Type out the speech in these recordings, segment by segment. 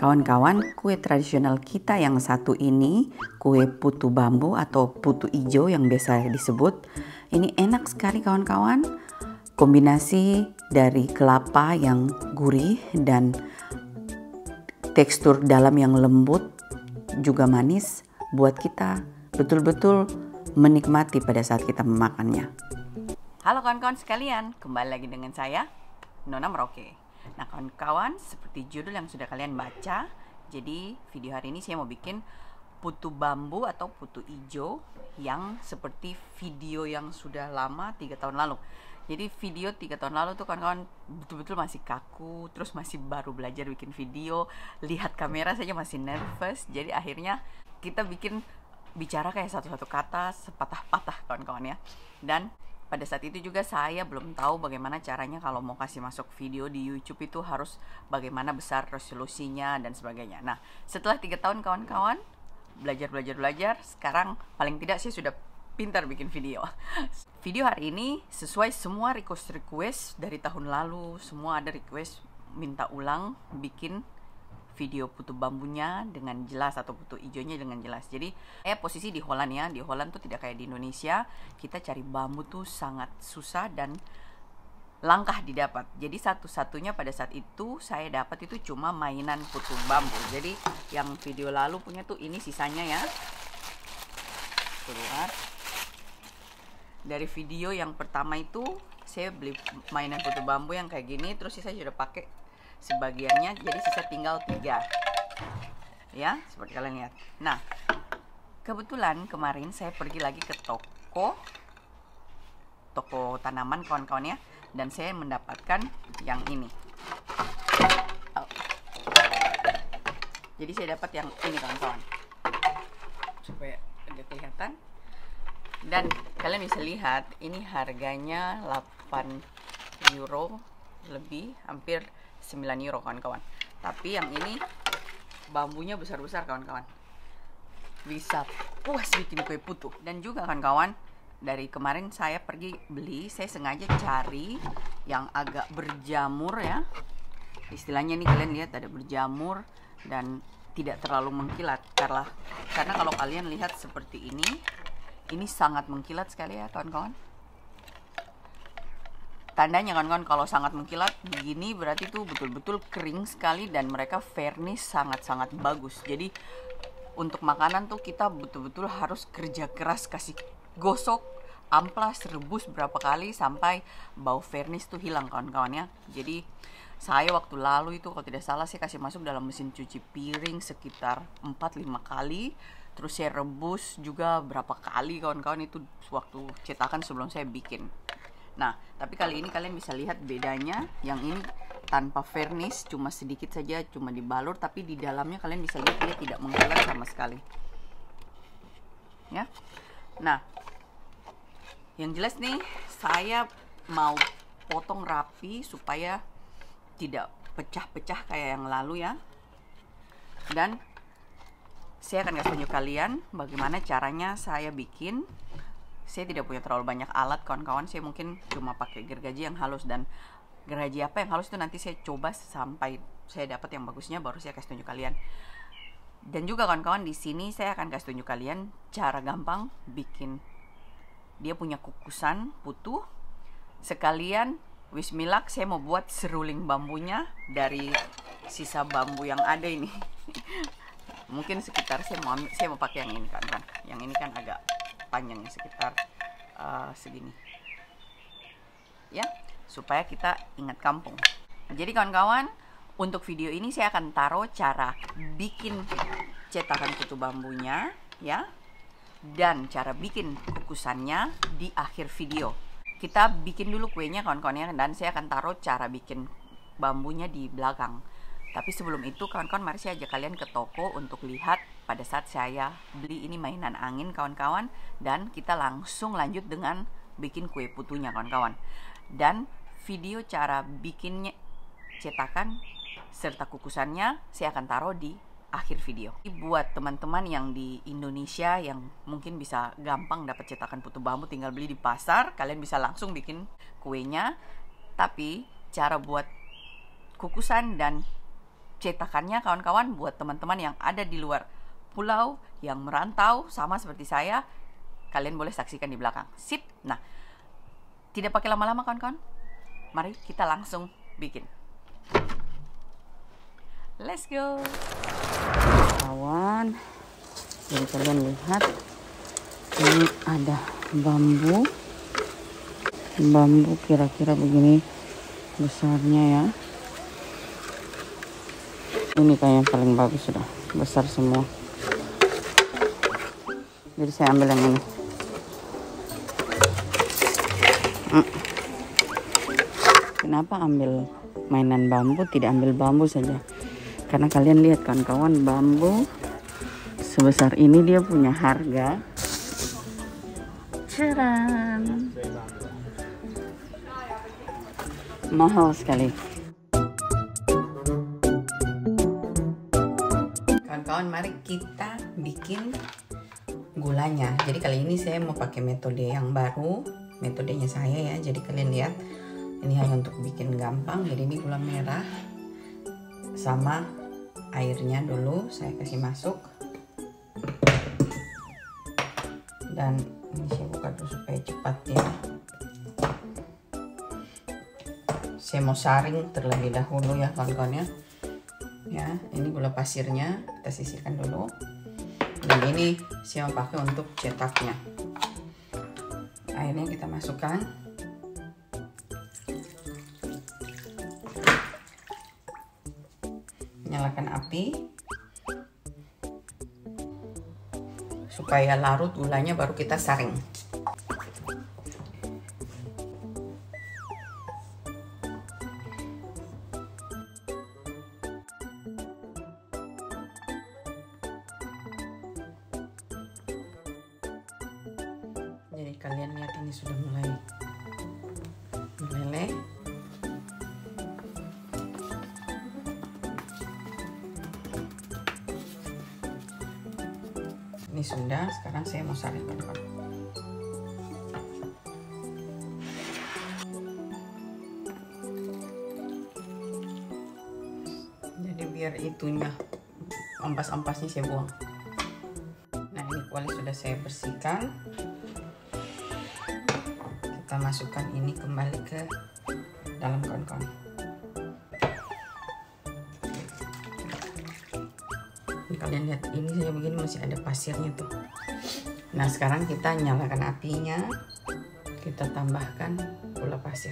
Kawan-kawan, kue tradisional kita yang satu ini, kue putu bambu atau putu ijo yang biasa disebut, ini enak sekali kawan-kawan. Kombinasi dari kelapa yang gurih dan tekstur dalam yang lembut juga manis buat kita betul-betul menikmati pada saat kita memakannya. Halo kawan-kawan sekalian, kembali lagi dengan saya, Nona Merauke. Nah kawan-kawan, seperti judul yang sudah kalian baca, jadi video hari ini saya mau bikin putu bambu atau putu ijo yang seperti video yang sudah lama 3 tahun lalu. Jadi video 3 tahun lalu tuh kawan-kawan betul-betul masih kaku, terus masih baru belajar bikin video, lihat kamera saja masih nervous. Jadi akhirnya kita bicara kayak satu-satu kata, sepatah-patah kawan-kawan ya. Dan pada saat itu juga saya belum tahu bagaimana caranya kalau mau kasih masuk video di YouTube itu harus bagaimana besar resolusinya dan sebagainya. Nah, setelah 3 tahun kawan-kawan belajar, sekarang paling tidak saya sudah pintar bikin video. Video hari ini sesuai semua request dari tahun lalu, semua ada request minta ulang bikin video putu bambunya dengan jelas atau putu ijonya dengan jelas. Jadi posisi di Holland ya. Di Holland tuh tidak kayak di Indonesia. Kita cari bambu tuh sangat susah dan langkah didapat. Jadi satu-satunya pada saat itu saya dapat itu cuma mainan putu bambu. Jadi yang video lalu punya tuh ini sisanya ya. Keluar. Dari video yang pertama itu saya beli mainan putu bambu yang kayak gini, terus saya sudah pakai sebagiannya, jadi sisa tinggal 3 ya, seperti kalian lihat. Nah, kebetulan kemarin saya pergi lagi ke toko tanaman kawan-kawan ya, dan saya mendapatkan yang ini. Jadi saya dapat yang ini kawan-kawan, supaya agak kelihatan. Dan kalian bisa lihat ini harganya 8 euro lebih, hampir 9 euro kawan-kawan. Tapi yang ini bambunya besar-besar kawan-kawan, bisa puas bikin kue putu. Dan juga kawan-kawan, dari kemarin saya pergi beli, saya sengaja cari yang agak berjamur ya, istilahnya nih, kalian lihat ada berjamur dan tidak terlalu mengkilat. Karena kalau kalian lihat seperti ini sangat mengkilat sekali ya kawan-kawan. Tandanya kawan-kawan kalau sangat mengkilat begini berarti tuh betul-betul kering sekali dan mereka varnish sangat-sangat bagus. Jadi untuk makanan tuh kita betul-betul harus kerja keras, kasih gosok, amplas, rebus berapa kali sampai bau varnish tuh hilang kawan-kawan ya. Jadi saya waktu lalu itu kalau tidak salah saya kasih masuk dalam mesin cuci piring sekitar 4-5 kali. Terus saya rebus juga berapa kali kawan-kawan, itu waktu cetakan sebelum saya bikin. Nah, tapi kali ini kalian bisa lihat bedanya. Yang ini tanpa varnish, cuma sedikit saja, cuma dibalur, tapi di dalamnya kalian bisa lihat dia tidak mengkilat sama sekali. Ya. Nah, yang jelas nih saya mau potong rapi supaya tidak pecah-pecah kayak yang lalu ya. Dan saya akan kasih tunjuk kalian bagaimana caranya saya bikin. Saya tidak punya terlalu banyak alat kawan-kawan, saya mungkin cuma pakai gergaji yang halus, dan gergaji apa yang halus itu nanti saya coba sampai saya dapat yang bagusnya baru saya kasih tunjuk kalian. Dan juga kawan-kawan, di sini saya akan kasih tunjuk kalian cara gampang bikin dia punya kukusan putu. Sekalian wismilak saya mau buat seruling bambunya dari sisa bambu yang ada ini. Mungkin sekitar saya mau pakai yang ini kan. Yang ini kan agak panjangnya sekitar segini ya, supaya kita ingat kampung. Jadi kawan-kawan, untuk video ini saya akan taruh cara bikin cetakan putu bambunya ya, dan cara bikin kukusannya di akhir video. Kita bikin dulu kuenya kawan-kawan ya, dan saya akan taruh cara bikin bambunya di belakang. Tapi sebelum itu kawan-kawan, mari saya ajak kalian ke toko untuk lihat pada saat saya beli ini mainan angin kawan-kawan. Dan kita langsung lanjut dengan bikin kue putunya kawan-kawan. Dan video cara bikinnya cetakan serta kukusannya saya akan taruh di akhir video. Buat teman-teman yang di Indonesia yang mungkin bisa gampang dapat cetakan putu bambu, tinggal beli di pasar, kalian bisa langsung bikin kuenya. Tapi cara buat kukusan dan cetakannya kawan-kawan, buat teman-teman yang ada di luar pulau, yang merantau sama seperti saya, kalian boleh saksikan di belakang. Sip. Nah, tidak pakai lama-lama kawan-kawan, mari kita langsung bikin. Let's go kawan. Jadi kalian lihat, ini ada bambu kira-kira begini besarnya ya. Ini kayak yang paling bagus, sudah besar semua. Jadi saya ambil yang ini. Kenapa ambil mainan bambu, tidak ambil bambu saja? Karena kalian lihat kawan-kawan, bambu sebesar ini dia punya harga. Ceran. Mahal sekali. Kawan-kawan, mari kita bikin gulanya. Jadi kali ini saya mau pakai metode yang baru, metodenya saya ya. Jadi kalian lihat, ini hanya untuk bikin gampang. Jadi ini gula merah sama airnya dulu saya kasih masuk. Dan ini saya buka dulu supaya cepat ya. Saya mau saring terlebih dahulu ya kawan-kawan ya. Ya, ini gula pasirnya kita sisihkan dulu. Dan ini saya mau pakai untuk cetaknya. Airnya kita masukkan. Nyalakan api supaya larut gulanya, baru kita saring. Jadi kalian lihat, ini sudah mulai meleleh. Ini sudah, sekarang saya mau saring kawan-kawan. Jadi biar itunya, ampas-ampasnya saya buang. Nah, ini kuali sudah saya bersihkan. Kita masukkan ini kembali ke dalam kawan-kawan. Kalian lihat, ini saya begini masih ada pasirnya tuh. Nah, sekarang kita nyalakan apinya, kita tambahkan gula pasir.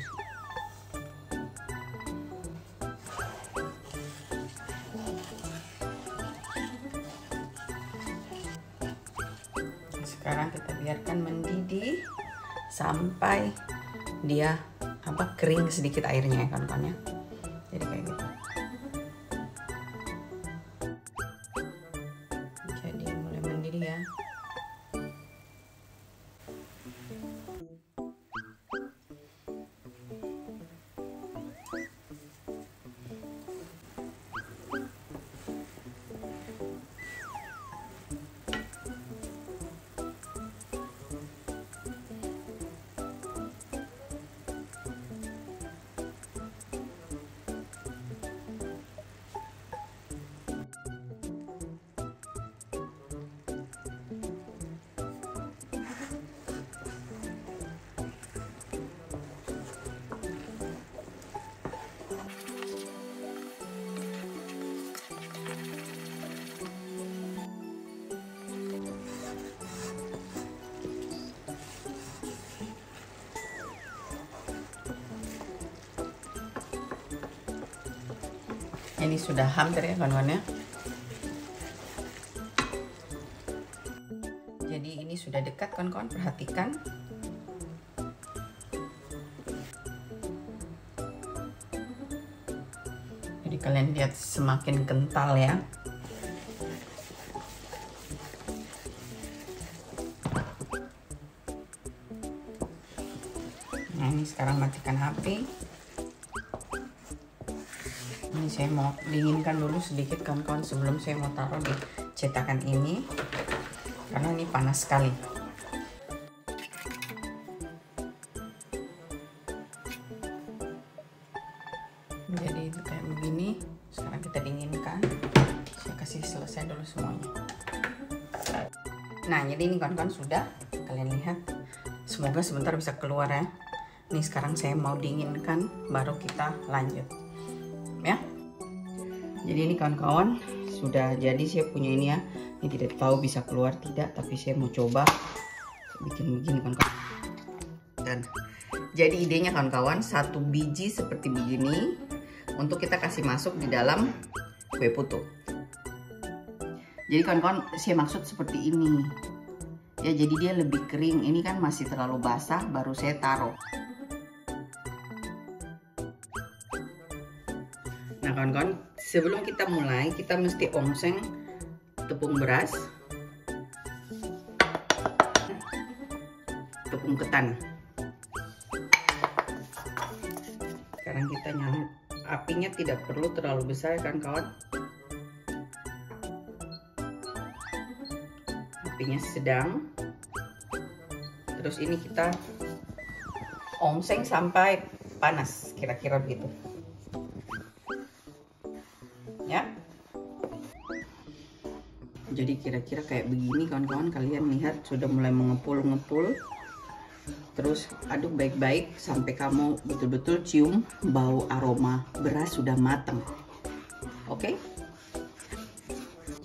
Sekarang kita biarkan mendidih sampai dia kering sedikit airnya ya kawan-kawan ya. Jadi kayak gitu. Jadi mulai mendidih ya. Ini sudah hampir ya kawan-kawan ya. Jadi ini sudah dekat kawan-kawan, perhatikan. Jadi kalian lihat semakin kental ya. Nah, ini sekarang matikan api. Ini saya mau dinginkan dulu sedikit kawan-kawan sebelum saya mau taruh di cetakan ini, karena ini panas sekali. Jadi itu kayak begini. Sekarang kita dinginkan. Saya kasih selesai dulu semuanya. Nah, jadi ini kawan-kawan sudah. Kalian lihat. Semoga sebentar bisa keluar ya. Ini sekarang saya mau dinginkan, baru kita lanjut. Ya. Jadi ini kawan-kawan sudah jadi, saya punya ini ya. Ini tidak tahu bisa keluar tidak, tapi saya mau coba bikin begini kawan-kawan. Dan jadi idenya kawan-kawan, satu biji seperti begini untuk kita kasih masuk di dalam kue putu. Jadi kawan-kawan, saya maksud seperti ini. Ya, jadi dia lebih kering. Ini kan masih terlalu basah, baru saya taruh. Nah kawan-kawan, sebelum kita mulai, kita mesti ongseng tepung beras, tepung ketan. Sekarang kita nyalain, apinya tidak perlu terlalu besar kan kawan. Apinya sedang. Terus ini kita ongseng sampai panas, kira-kira begitu. Ya. Jadi kira-kira kayak begini kawan-kawan, kalian lihat sudah mulai mengepul-ngepul. Terus aduk baik-baik sampai kamu betul-betul cium bau aroma beras sudah matang. Oke?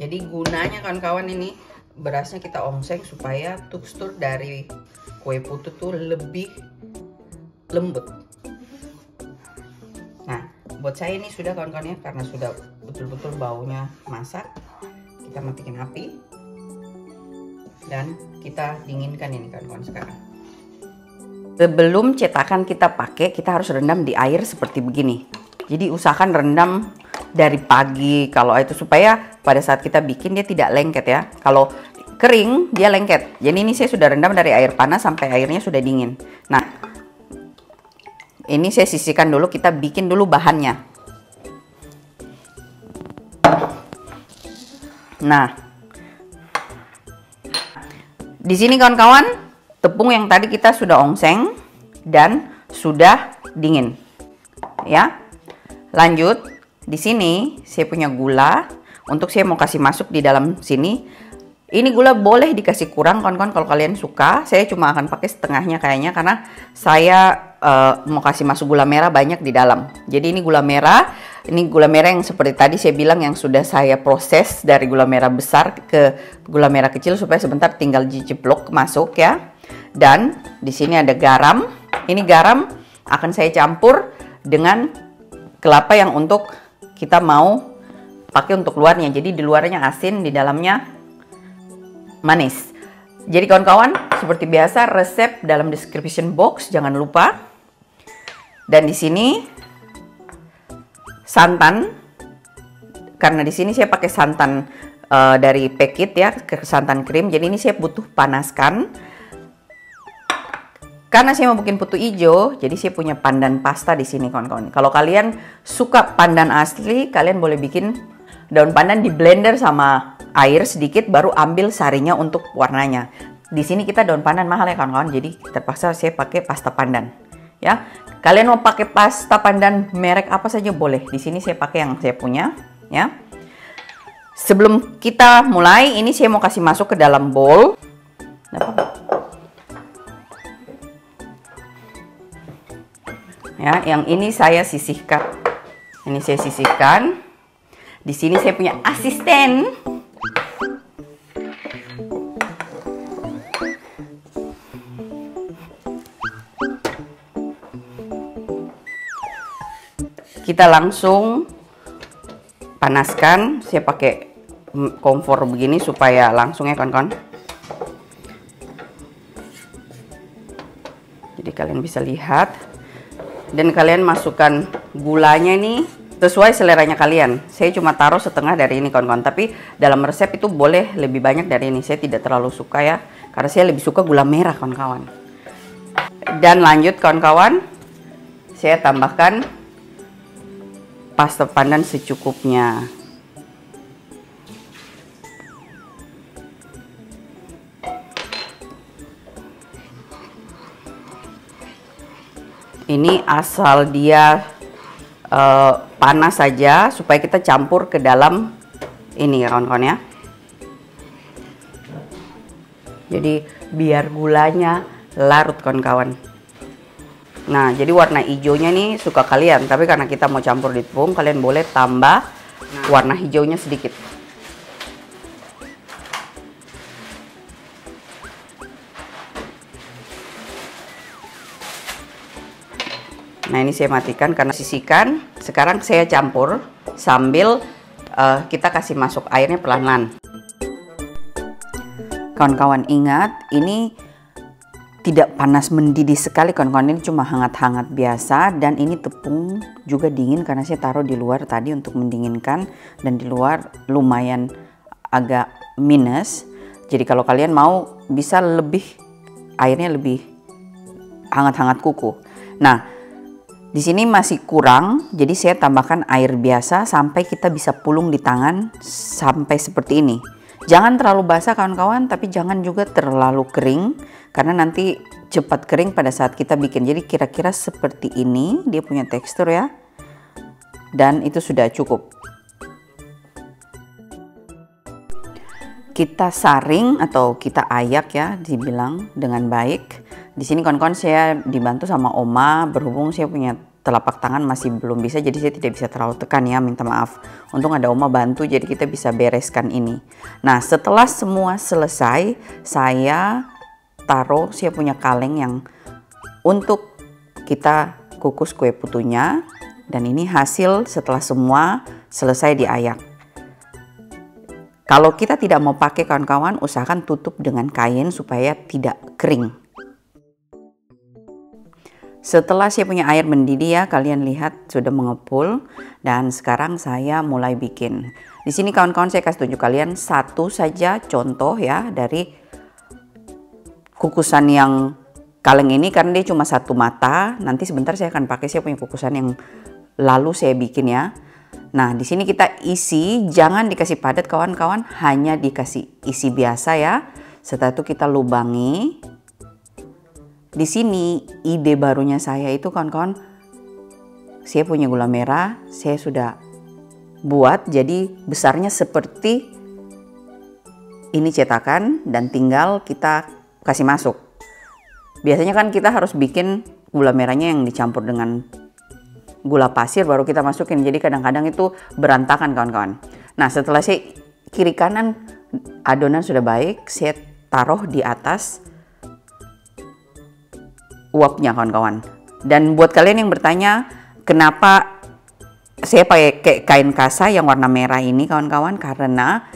Jadi gunanya kawan-kawan ini berasnya kita ongseng supaya tekstur dari kue putu tuh lebih lembut. Nah, buat saya ini sudah kawan-kawan ya, karena sudah betul-betul baunya masak. Kita matikan api dan kita dinginkan ini kawan-kawan sekarang. Sebelum cetakan kita pakai, kita harus rendam di air seperti begini. Jadi usahakan rendam dari pagi kalau itu, supaya pada saat kita bikin dia tidak lengket ya. Kalau kering dia lengket. Jadi ini saya sudah rendam dari air panas sampai airnya sudah dingin. Nah, ini saya sisihkan dulu, kita bikin dulu bahannya. Nah, di sini kawan-kawan, tepung yang tadi kita sudah ongseng dan sudah dingin. Ya. Lanjut, di sini saya punya gula. Untuk saya mau kasih masuk di dalam sini. Ini gula boleh dikasih kurang kawan-kawan kalau kalian suka. Saya cuma akan pakai setengahnya kayaknya, karena saya mau kasih masuk gula merah banyak di dalam. Jadi ini gula merah. Ini gula merah yang seperti tadi saya bilang, yang sudah saya proses dari gula merah besar ke gula merah kecil supaya sebentar tinggal diceplok masuk ya. Dan di sini ada garam. Ini garam akan saya campur dengan kelapa yang untuk kita mau pakai untuk luarnya. Jadi di luarnya asin, di dalamnya manis. Jadi kawan-kawan, seperti biasa resep dalam description box, jangan lupa. Dan di sini santan, karena di sini saya pakai santan dari packet ya, santan krim. Jadi ini saya butuh panaskan. Karena saya mau bikin putu hijau, jadi saya punya pandan pasta di sini kawan-kawan. Kalau kalian suka pandan asli, kalian boleh bikin daun pandan di blender sama air sedikit, baru ambil sarinya untuk warnanya. Di sini kita daun pandan mahal ya kawan-kawan, jadi terpaksa saya pakai pasta pandan. Ya, kalian mau pakai pasta pandan merek apa saja boleh. Di sini saya pakai yang saya punya. Ya. Sebelum kita mulai, ini saya mau kasih masuk ke dalam bowl. Ya, yang ini saya sisihkan. Ini saya sisihkan. Di sini saya punya asisten. Kita langsung panaskan. Saya pakai kompor begini supaya langsung ya kawan-kawan. Jadi kalian bisa lihat. Dan kalian masukkan gulanya ini sesuai seleranya kalian. Saya cuma taruh setengah dari ini kawan-kawan. Tapi dalam resep itu boleh lebih banyak dari ini. Saya tidak terlalu suka ya, karena saya lebih suka gula merah kawan-kawan. Dan lanjut kawan-kawan, saya tambahkan pasta pandan secukupnya. Ini asal dia panas saja supaya kita campur ke dalam ini kawan-kawan ya. Jadi biar gulanya larut kawan-kawan. Nah, jadi warna hijaunya nih suka kalian, tapi karena kita mau campur di tepung, kalian boleh tambah warna hijaunya sedikit. Nah, ini saya matikan karena sisihkan. Sekarang saya campur sambil kita kasih masuk airnya pelan-pelan. Kawan-kawan ingat, ini tidak panas mendidih sekali kawan-kawan, ini cuma hangat-hangat biasa, dan ini tepung juga dingin karena saya taruh di luar tadi untuk mendinginkan, dan di luar lumayan agak minus. Jadi kalau kalian mau bisa lebih airnya lebih hangat-hangat kuku. Nah, di sini masih kurang, jadi saya tambahkan air biasa sampai kita bisa pulung di tangan sampai seperti ini. Jangan terlalu basah kawan-kawan, tapi jangan juga terlalu kering karena nanti cepat kering pada saat kita bikin. Jadi kira-kira seperti ini dia punya tekstur ya, dan itu sudah cukup. Kita saring atau kita ayak ya, dibilang dengan baik. Di sini kawan-kawan saya dibantu sama Oma, berhubung saya punya telapak tangan masih belum bisa, jadi saya tidak bisa terlalu tekan ya, minta maaf. Untung ada Oma bantu, jadi kita bisa bereskan ini. Nah, setelah semua selesai, saya taruh, saya punya kaleng yang untuk kita kukus kue putunya. Dan ini hasil setelah semua selesai diayak. Kalau kita tidak mau pakai kawan-kawan, usahakan tutup dengan kain supaya tidak kering. Setelah saya punya air mendidih ya, kalian lihat sudah mengepul, dan sekarang saya mulai bikin. Di sini kawan-kawan saya kasih tunjuk kalian satu saja contoh ya dari kukusan yang kaleng ini karena dia cuma satu mata. Nanti sebentar saya akan pakai saya punya kukusan yang lalu saya bikin ya. Nah, di sini kita isi, jangan dikasih padat kawan-kawan, hanya dikasih isi biasa ya. Setelah itu kita lubangi. Di sini ide barunya saya itu kawan-kawan, saya punya gula merah, saya sudah buat jadi besarnya seperti ini cetakan dan tinggal kita kasih masuk. Biasanya kan kita harus bikin gula merahnya yang dicampur dengan gula pasir baru kita masukin, jadi kadang-kadang itu berantakan kawan-kawan. Nah, setelah saya kiri kanan adonan sudah baik, saya taruh di atas uapnya kawan-kawan. Dan buat kalian yang bertanya kenapa saya pakai kain kasa yang warna merah ini kawan-kawan, karena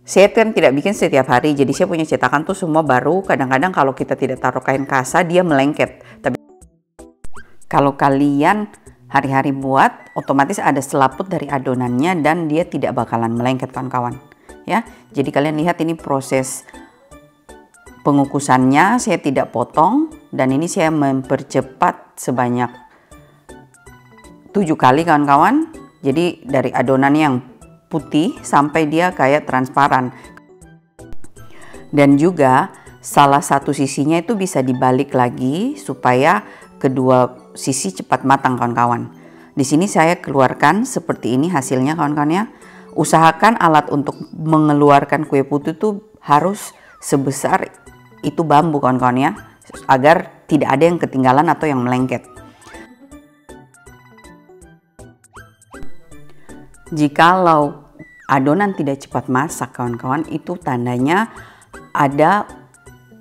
saya kan tidak bikin setiap hari, jadi saya punya cetakan tuh semua baru. Kadang-kadang kalau kita tidak taruh kain kasa dia melengket. Tapi kalau kalian hari-hari buat, otomatis ada selaput dari adonannya dan dia tidak bakalan melengket kawan-kawan ya. Jadi kalian lihat ini proses pengukusannya, saya tidak potong, dan ini saya mempercepat sebanyak 7 kali kawan-kawan. Jadi dari adonan yang putih sampai dia kayak transparan. Dan juga salah satu sisinya itu bisa dibalik lagi supaya kedua sisi cepat matang kawan-kawan. Di sini saya keluarkan seperti ini hasilnya kawan-kawan ya. Usahakan alat untuk mengeluarkan kue putu itu harus sebesar itu bambu kawan-kawan ya, agar tidak ada yang ketinggalan atau yang melengket. Jikalau adonan tidak cepat masak kawan-kawan, itu tandanya ada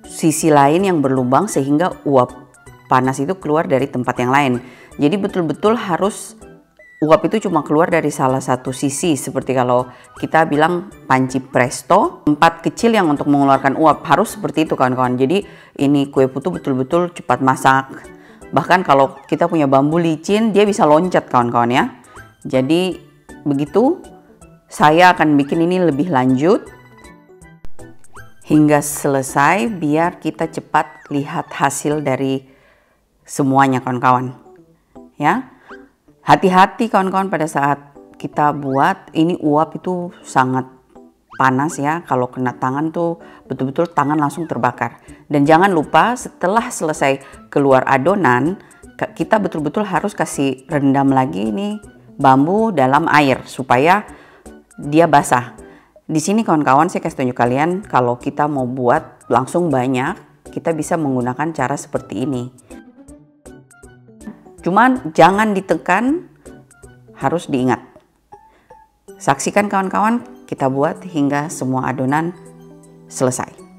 sisi lain yang berlubang sehingga uap panas itu keluar dari tempat yang lain. Jadi betul-betul harus uap itu cuma keluar dari salah satu sisi, seperti kalau kita bilang panci presto, tempat kecil yang untuk mengeluarkan uap, harus seperti itu kawan-kawan. Jadi ini kue putu betul-betul cepat masak. Bahkan kalau kita punya bambu licin, dia bisa loncat kawan-kawan ya. Jadi begitu, saya akan bikin ini lebih lanjut hingga selesai biar kita cepat lihat hasil dari semuanya kawan-kawan ya. Hati-hati kawan-kawan pada saat kita buat, ini uap itu sangat panas ya. Kalau kena tangan tuh betul-betul tangan langsung terbakar. Dan jangan lupa setelah selesai keluar adonan, kita betul-betul harus kasih rendam lagi ini bambu dalam air supaya dia basah. Di sini kawan-kawan saya kasih tunjuk kalian, kalau kita mau buat langsung banyak, kita bisa menggunakan cara seperti ini. Cuman jangan ditekan, harus diingat. Saksikan kawan-kawan, kita buat hingga semua adonan selesai.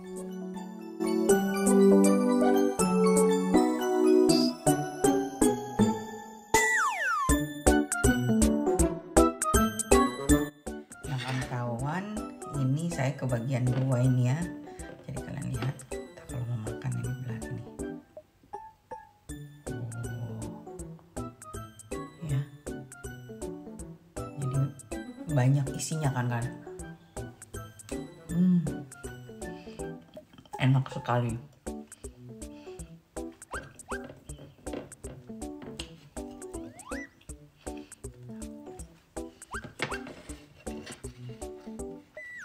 Ini saya ke bagian 2 ini ya, jadi kalian lihat kita kalau mau makan ini belah ini. Ya, jadi banyak isinya kan. Enak sekali.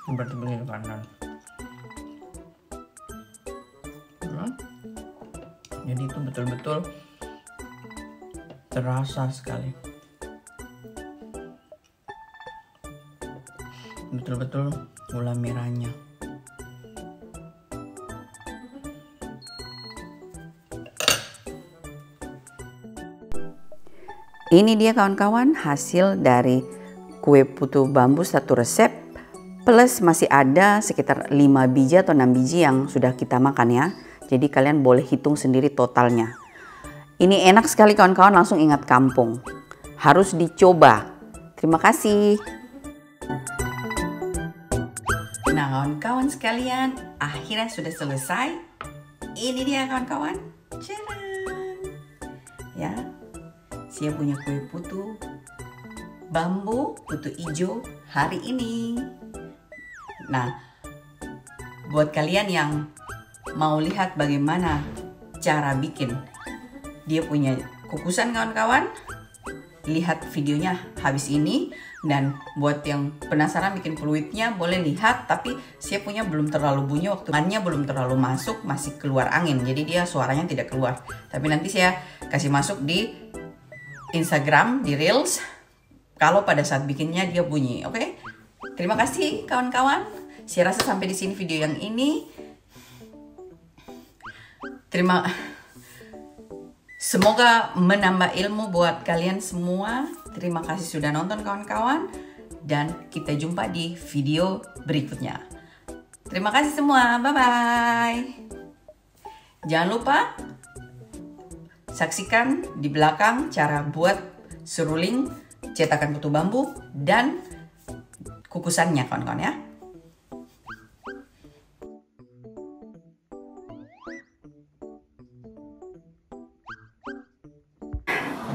Seperti begini kanan. Jadi itu betul-betul terasa sekali. Betul-betul gula merahnya. Ini dia kawan-kawan hasil dari kue putu bambu satu resep. Plus masih ada sekitar 5 biji atau 6 biji yang sudah kita makan ya. Jadi kalian boleh hitung sendiri totalnya. Ini enak sekali kawan-kawan, langsung ingat kampung. Harus dicoba. Terima kasih. Nah kawan-kawan sekalian, akhirnya sudah selesai. Ini dia kawan-kawan. Ya, saya punya kue putu bambu putu hijau hari ini. Nah, buat kalian yang mau lihat bagaimana cara bikin dia punya kukusan kawan-kawan, lihat videonya habis ini. Dan buat yang penasaran bikin fluidnya boleh lihat, tapi saya punya belum terlalu bunyi, waktu makannya belum terlalu masuk, masih keluar angin, jadi dia suaranya tidak keluar. Tapi nanti saya kasih masuk di Instagram, di Reels, kalau pada saat bikinnya dia bunyi, oke? Terima kasih kawan-kawan. Saya rasa sampai di sini video yang ini. Semoga menambah ilmu buat kalian semua. Terima kasih sudah nonton kawan-kawan. Dan kita jumpa di video berikutnya. Terima kasih semua. Bye-bye. Jangan lupa saksikan di belakang cara buat seruling cetakan putu bambu dan kukusannya kawan-kawan ya.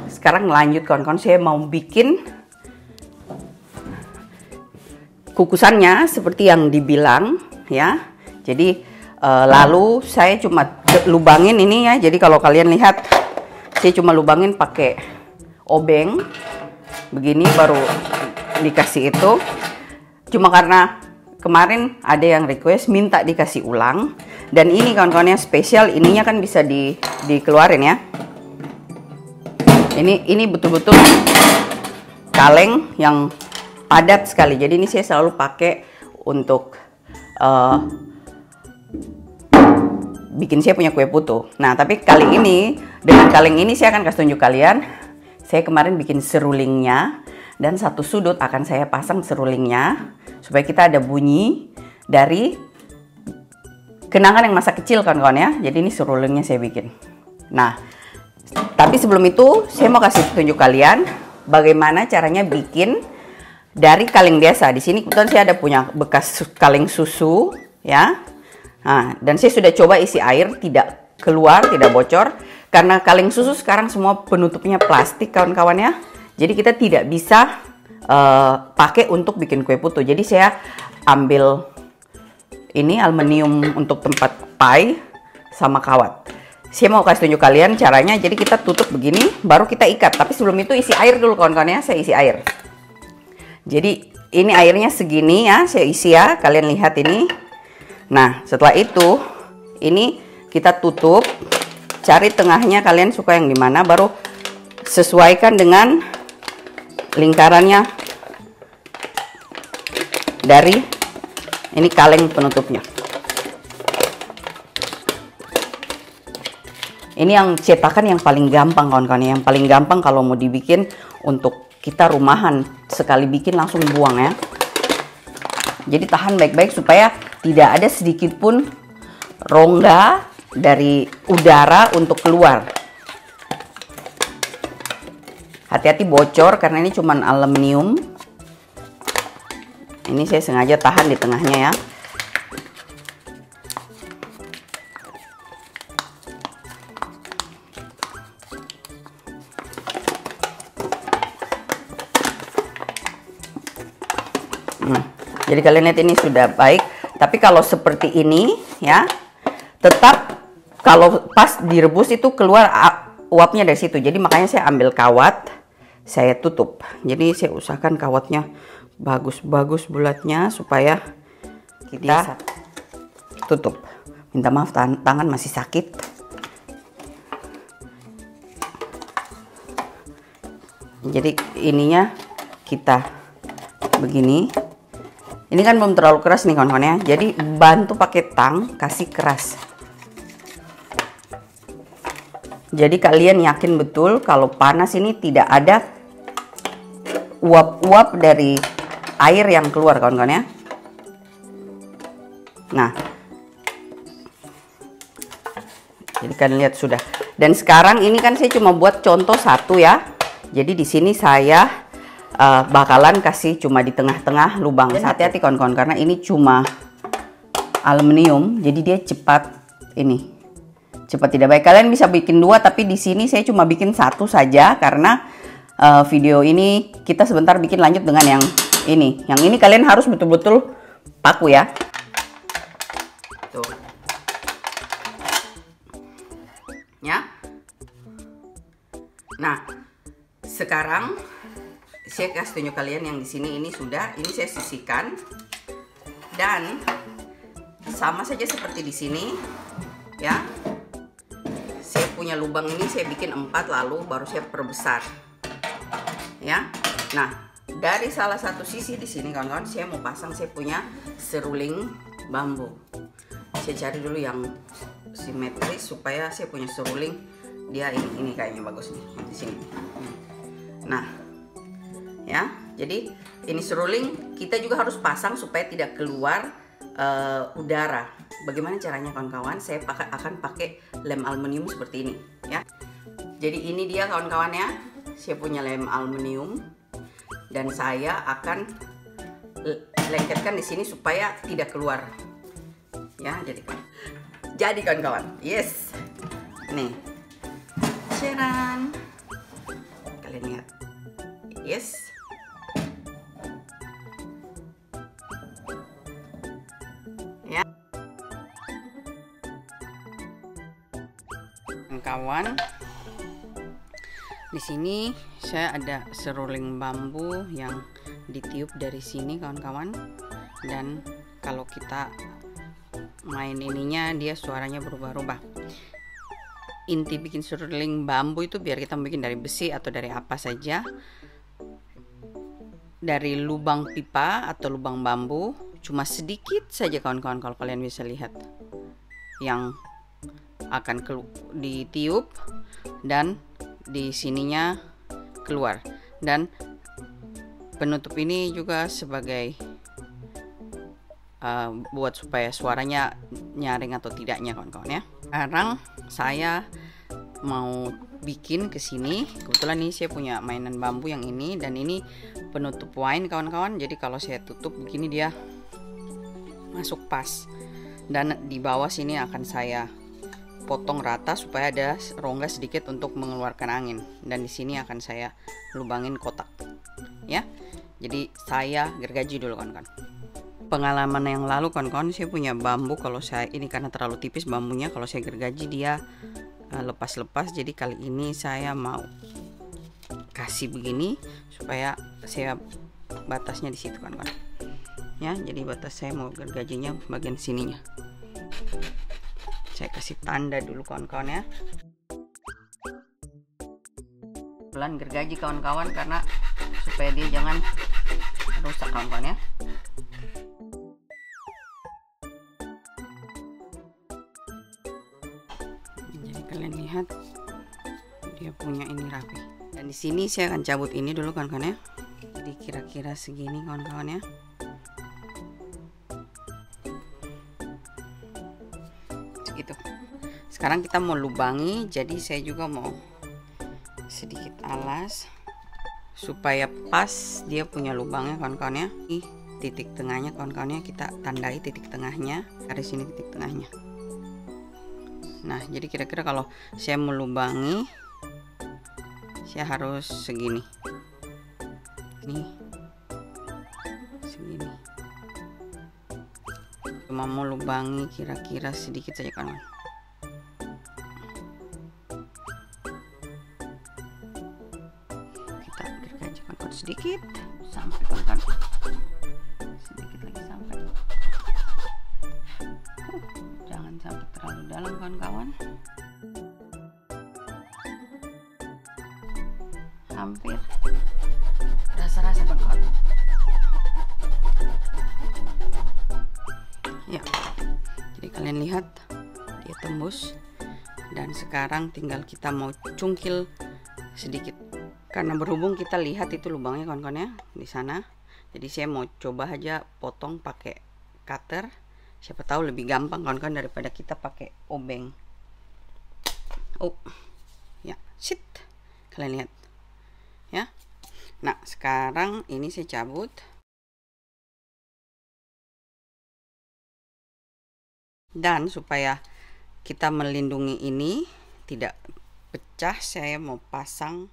Sekarang lanjut kawan-kawan, saya mau bikin kukusannya seperti yang dibilang ya. Jadi lalu saya cuma lubangin ini ya. Jadi kalau kalian lihat, saya cuma lubangin pakai obeng begini, baru dikasih itu. Cuma karena kemarin ada yang request minta dikasih ulang, dan ini kawan-kawan yang spesial, ininya kan bisa dikeluarin ya. Ini betul-betul kaleng yang padat sekali. Jadi ini saya selalu pakai untuk bikin saya punya kue putu. Nah tapi kali ini dengan kaleng ini saya akan kasih tunjuk kalian. Saya kemarin bikin serulingnya, dan satu sudut akan saya pasang serulingnya supaya kita ada bunyi dari kenangan yang masa kecil kawan-kawan ya. Jadi ini serulingnya saya bikin. Nah, tapi sebelum itu saya mau kasih tunjuk kalian bagaimana caranya bikin dari kaleng biasa. Di sini kebetulan saya ada punya bekas kaleng susu ya. Nah, dan saya sudah coba isi air, tidak keluar, tidak bocor. Karena kaleng susu sekarang semua penutupnya plastik kawan-kawan ya. Jadi kita tidak bisa pakai untuk bikin kue putu. Jadi saya ambil ini aluminium untuk tempat pie sama kawat. Saya mau kasih tunjuk kalian caranya. Jadi kita tutup begini, baru kita ikat. Tapi sebelum itu isi air dulu kawan-kawan ya. Saya isi air. Jadi ini airnya segini ya, saya isi ya. Kalian lihat ini. Nah setelah itu ini kita tutup. Cari tengahnya, kalian suka yang dimana, baru sesuaikan dengan lingkarannya dari ini kaleng penutupnya. Ini yang cetakan yang paling gampang kawan-kawan, yang paling gampang kalau mau dibikin untuk kita rumahan, sekali bikin langsung buang ya. Jadi tahan baik-baik supaya tidak ada sedikit pun rongga dari udara untuk keluar. Hati-hati bocor karena ini cuman aluminium. Ini saya sengaja tahan di tengahnya ya. Jadi kalian lihat ini sudah baik. Tapi kalau seperti ini ya, tetap kalau pas direbus itu keluar uapnya dari situ. Jadi makanya saya ambil kawat, saya tutup. Jadi saya usahakan kawatnya bagus-bagus bulatnya supaya kita tutup. Minta maaf tangan masih sakit. Jadi ininya kita begini. Ini kan belum terlalu keras nih kawan-kawan ya. Jadi bantu pakai tang, kasih keras. Jadi kalian yakin betul kalau panas ini tidak ada uap-uap dari air yang keluar kawan-kawan ya. Nah, jadi kalian lihat sudah. Dan sekarang ini kan saya cuma buat contoh satu ya. Jadi di sini saya bakalan kasih cuma di tengah-tengah lubang. Hati-hati kawan-kawan karena ini cuma aluminium, jadi dia cepat tidak baik. Kalian bisa bikin dua, tapi di sini saya cuma bikin satu saja karena video ini kita sebentar bikin lanjut dengan yang ini. Yang ini kalian harus betul-betul paku ya. Tuh. Ya. Nah, sekarang saya kasih tunjuk kalian yang di sini. Ini sudah, ini saya sisihkan dan sama saja seperti di sini ya. Saya punya lubang ini saya bikin 4 lalu baru saya perbesar ya. Nah, dari salah satu sisi di sini kawan-kawan saya mau pasang saya punya seruling bambu. Saya cari dulu yang simetris supaya saya punya seruling dia ini kayaknya bagus nih di sini. Nah, ya, jadi ini seruling kita juga harus pasang supaya tidak keluar udara. Bagaimana caranya kawan-kawan? Saya akan pakai lem aluminium seperti ini ya. Jadi ini dia kawan-kawan ya. Saya punya lem aluminium dan saya akan lengketkan di sini supaya tidak keluar. Ya, jadi kawan-kawan. Yes. Nih. Ceran. Kalian lihat. Yes. Ya. Kawan, di sini saya ada seruling bambu yang ditiup dari sini kawan-kawan, dan kalau kita main ininya dia suaranya berubah-ubah. Inti bikin seruling bambu itu biar kita bikin dari besi atau dari apa saja, dari lubang pipa atau lubang bambu, cuma sedikit saja kawan-kawan. Kalau kalian bisa lihat yang akan ditiup dan di sininya keluar, dan penutup ini juga sebagai buat supaya suaranya nyaring atau tidaknya kawan-kawan ya. Sekarang saya mau bikin ke sini. Kebetulan nih saya punya mainan bambu yang ini, dan ini penutup wine kawan-kawan. Jadi kalau saya tutup begini dia masuk pas, dan di bawah sini akan saya potong rata supaya ada rongga sedikit untuk mengeluarkan angin, dan di sini akan saya lubangin kotak ya. Jadi saya gergaji dulu kawan-kawan. Pengalaman yang lalu kawan-kawan saya punya bambu, kalau saya ini karena terlalu tipis bambunya, kalau saya gergaji dia lepas-lepas. Jadi kali ini saya mau kasih begini supaya saya batasnya di situ kawan-kawan ya. Jadi batas saya mau gergajinya bagian sininya. Saya kasih tanda dulu kawan-kawan ya. Pelan gergaji kawan-kawan karena supaya supaya dia jangan rusak kawan-kawan ya. Jadi kalian lihat dia punya ini rapi. Dan di sini saya akan cabut ini dulu kawan-kawan ya. Jadi kira-kira segini kawan-kawan ya. Segitu. Sekarang kita mau lubangi, jadi saya juga mau sedikit alas supaya pas dia punya lubangnya kawan-kawan ya. Di titik tengahnya kawan-kawan ya, kita tandai titik tengahnya, garis ini titik tengahnya. Nah, jadi kira-kira kalau saya melubangi, saya harus segini. Ini segini. Cuma mau lubangi kira-kira sedikit saja kawan. Kita gergaji kawan sedikit sampai kawan. Sedikit lagi sampai. Jangan sampai terlalu dalam kawan-kawan. Hampir rasa-rasa kawan-kawan. Ya, jadi kalian lihat dia tembus, dan sekarang tinggal kita mau cungkil sedikit. Karena berhubung kita lihat itu lubangnya kawan-kawan ya di sana, jadi saya mau coba aja potong pakai cutter. Siapa tahu lebih gampang kawan-kawan daripada kita pakai obeng. Oh, ya, shit, kalian lihat, ya. Nah, sekarang ini saya cabut. Dan supaya kita melindungi ini tidak pecah, saya mau pasang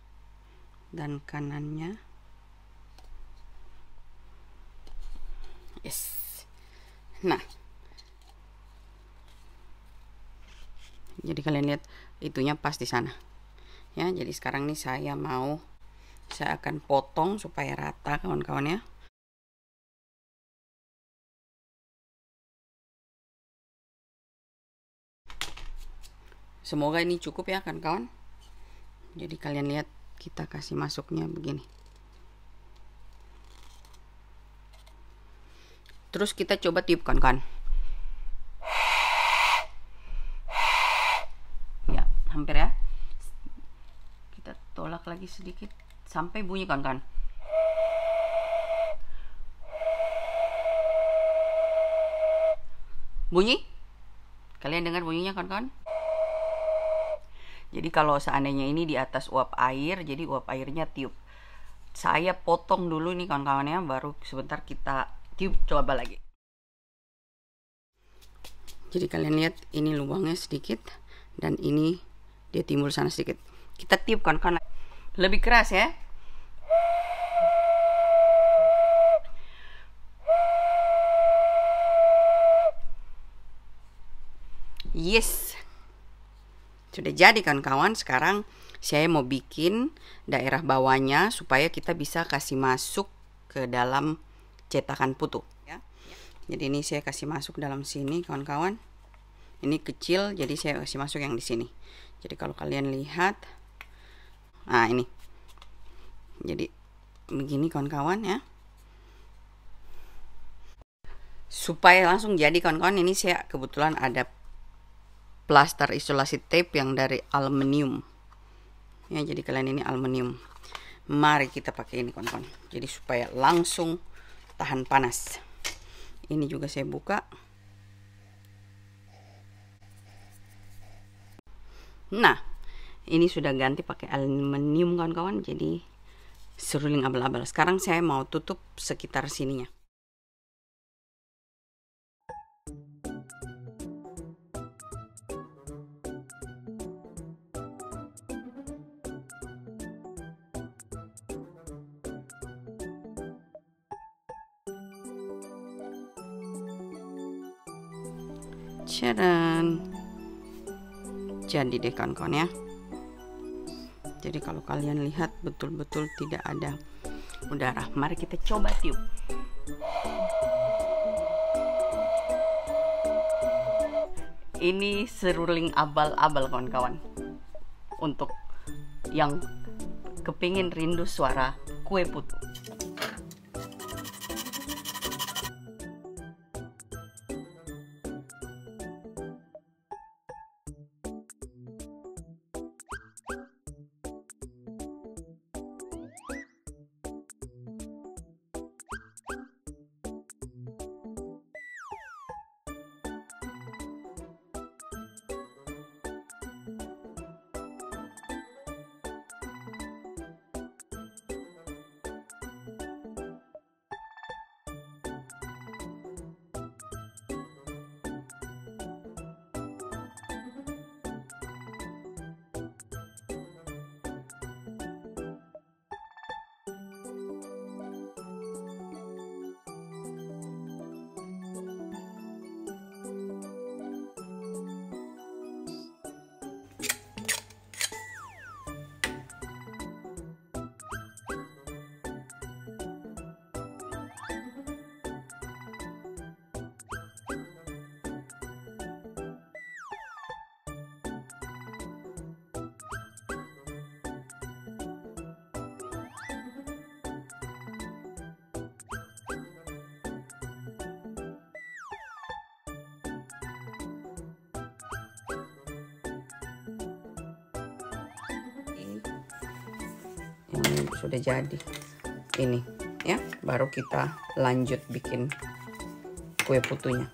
dan kanannya. Yes. Nah, jadi kalian lihat itunya pas di sana. Ya, jadi sekarang nih saya akan potong supaya rata kawan-kawan ya. Semoga ini cukup ya kawan-kawan. Jadi kalian lihat kita kasih masuknya begini. Terus kita coba tiup kawan-kawan. Ya, hampir ya. Kita tolak lagi sedikit sampai bunyi kawan-kawan. Bunyi? Kalian dengar bunyinya kawan-kawan? Jadi kalau seandainya ini di atas uap air, jadi uap airnya tiup. Saya potong dulu nih kawan-kawan ya, baru sebentar kita tiup coba lagi. Jadi kalian lihat ini lubangnya sedikit, dan ini dia timbul sana sedikit. Kita tiup kawan-kawan, lebih keras ya. Yes, sudah jadi kawan-kawan. Sekarang saya mau bikin daerah bawahnya supaya kita bisa kasih masuk ke dalam cetakan putu ya. Jadi ini saya kasih masuk dalam sini kawan-kawan. Ini kecil, jadi saya kasih masuk yang di sini. Jadi kalau kalian lihat, nah ini, jadi begini kawan-kawan ya. Supaya langsung jadi kawan-kawan, ini saya kebetulan ada plaster isolasi tape yang dari aluminium ya. Jadi kalian, ini aluminium. Mari kita pakai ini kawan-kawan, jadi supaya langsung tahan panas. Ini juga saya buka. Nah, ini sudah ganti pakai aluminium kawan-kawan, jadi seruling abal-abal. Sekarang saya mau tutup sekitar sininya. Cadan, jadi deh kawan-kawan ya. Jadi kalau kalian lihat betul-betul tidak ada udara. Mari kita coba tiup. Ini seruling abal-abal kawan-kawan. Untuk yang kepingin rindu suara kue putu. Ini sudah jadi ini ya, baru kita lanjut bikin kue putunya.